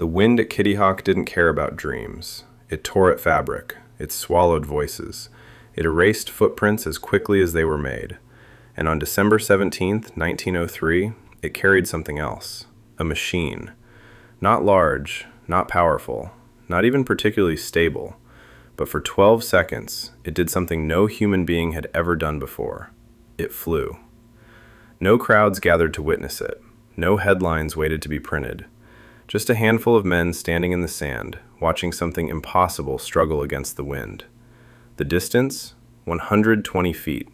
The wind at Kitty Hawk didn't care about dreams. It tore at fabric. It swallowed voices. It erased footprints as quickly as they were made. And on December 17th, 1903, it carried something else. A machine. Not large, not powerful, not even particularly stable. But for 12 seconds, it did something no human being had ever done before. It flew. No crowds gathered to witness it. No headlines waited to be printed. Just a handful of men standing in the sand, watching something impossible struggle against the wind. The distance? 120 feet,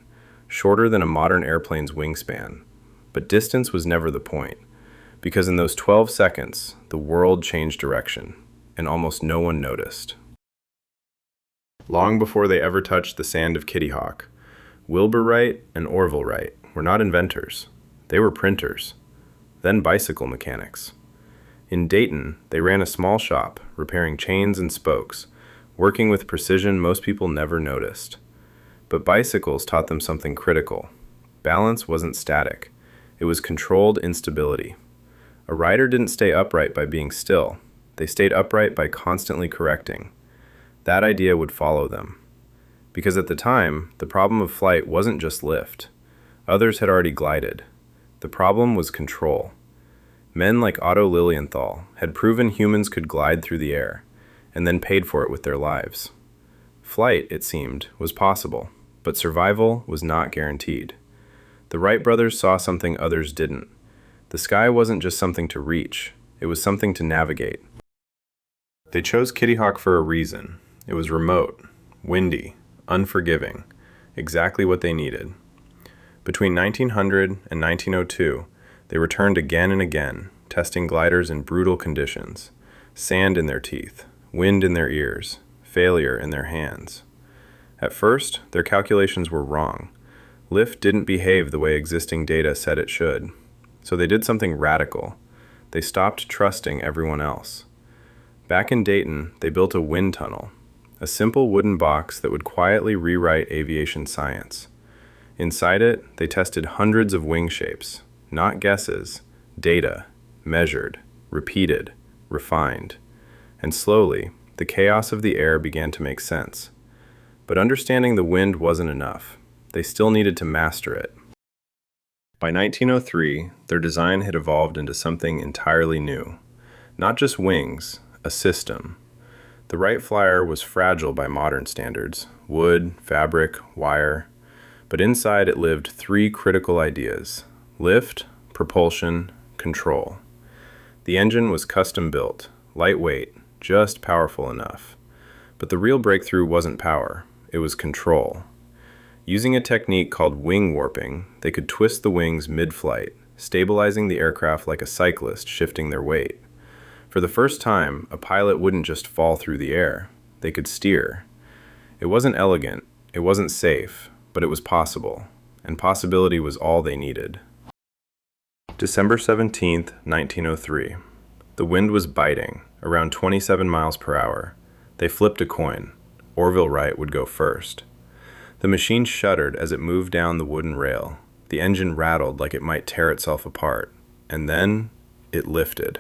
shorter than a modern airplane's wingspan. But distance was never the point, because in those 12 seconds, the world changed direction, and almost no one noticed. Long before they ever touched the sand of Kitty Hawk, Wilbur Wright and Orville Wright were not inventors. They were printers, then bicycle mechanics. In Dayton, they ran a small shop, repairing chains and spokes, working with precision most people never noticed. But bicycles taught them something critical. Balance wasn't static. It was controlled instability. A rider didn't stay upright by being still. They stayed upright by constantly correcting. That idea would follow them. Because at the time, the problem of flight wasn't just lift. Others had already glided. The problem was control. Men like Otto Lilienthal had proven humans could glide through the air, and then paid for it with their lives. Flight, it seemed, was possible, but survival was not guaranteed. The Wright brothers saw something others didn't. The sky wasn't just something to reach, it was something to navigate. They chose Kitty Hawk for a reason. It was remote, windy, unforgiving, exactly what they needed. Between 1900 and 1902, they returned again and again, testing gliders in brutal conditions, sand in their teeth, wind in their ears, failure in their hands. At first, their calculations were wrong. Lift didn't behave the way existing data said it should. So they did something radical. They stopped trusting everyone else. Back in Dayton, they built a wind tunnel, a simple wooden box that would quietly rewrite aviation science. Inside it, they tested hundreds of wing shapes, not guesses, data, measured, repeated, refined. And slowly, the chaos of the air began to make sense. But understanding the wind wasn't enough. They still needed to master it. By 1903, their design had evolved into something entirely new. Not just wings, a system. The Wright Flyer was fragile by modern standards, wood, fabric, wire. But inside it lived three critical ideas: lift, propulsion, control. The engine was custom built, lightweight, just powerful enough. But the real breakthrough wasn't power, it was control. Using a technique called wing warping, they could twist the wings mid-flight, stabilizing the aircraft like a cyclist shifting their weight. For the first time, a pilot wouldn't just fall through the air, they could steer. It wasn't elegant, it wasn't safe, but it was possible, and possibility was all they needed. December 17th, 1903. The wind was biting, around 27 miles per hour. They flipped a coin. Orville Wright would go first. The machine shuddered as it moved down the wooden rail. The engine rattled like it might tear itself apart. And then, it lifted.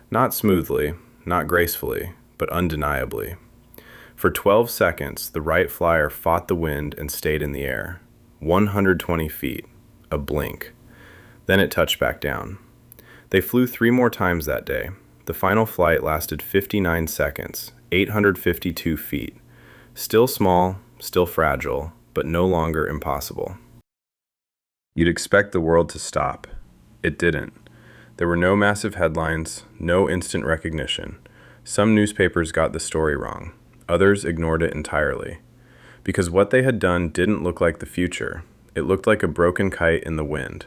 Not smoothly, not gracefully, but undeniably. For 12 seconds, the Wright Flyer fought the wind and stayed in the air. 120 feet. A blink. Then it touched back down. They flew 3 more times that day. The final flight lasted 59 seconds, 852 feet. Still small, still fragile, but no longer impossible. You'd expect the world to stop. It didn't. There were no massive headlines, no instant recognition. Some newspapers got the story wrong. Others ignored it entirely. Because what they had done didn't look like the future. It looked like a broken kite in the wind.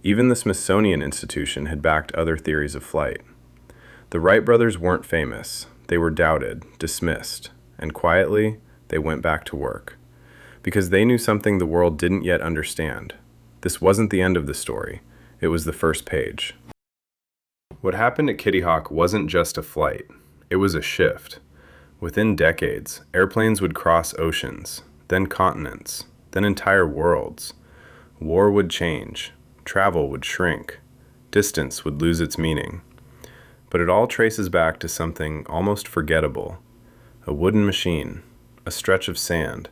Even the Smithsonian Institution had backed other theories of flight. The Wright brothers weren't famous. They were doubted, dismissed, and quietly, they went back to work. Because they knew something the world didn't yet understand. This wasn't the end of the story. It was the first page. What happened at Kitty Hawk wasn't just a flight. It was a shift. Within decades, airplanes would cross oceans, then continents, then entire worlds. War would change. Travel would shrink. Distance would lose its meaning. But it all traces back to something almost forgettable: a wooden machine, a stretch of sand,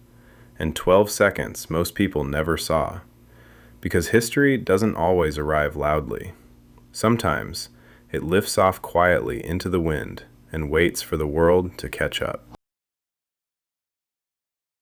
and 12 seconds most people never saw. Because history doesn't always arrive loudly. Sometimes it lifts off quietly into the wind and waits for the world to catch up.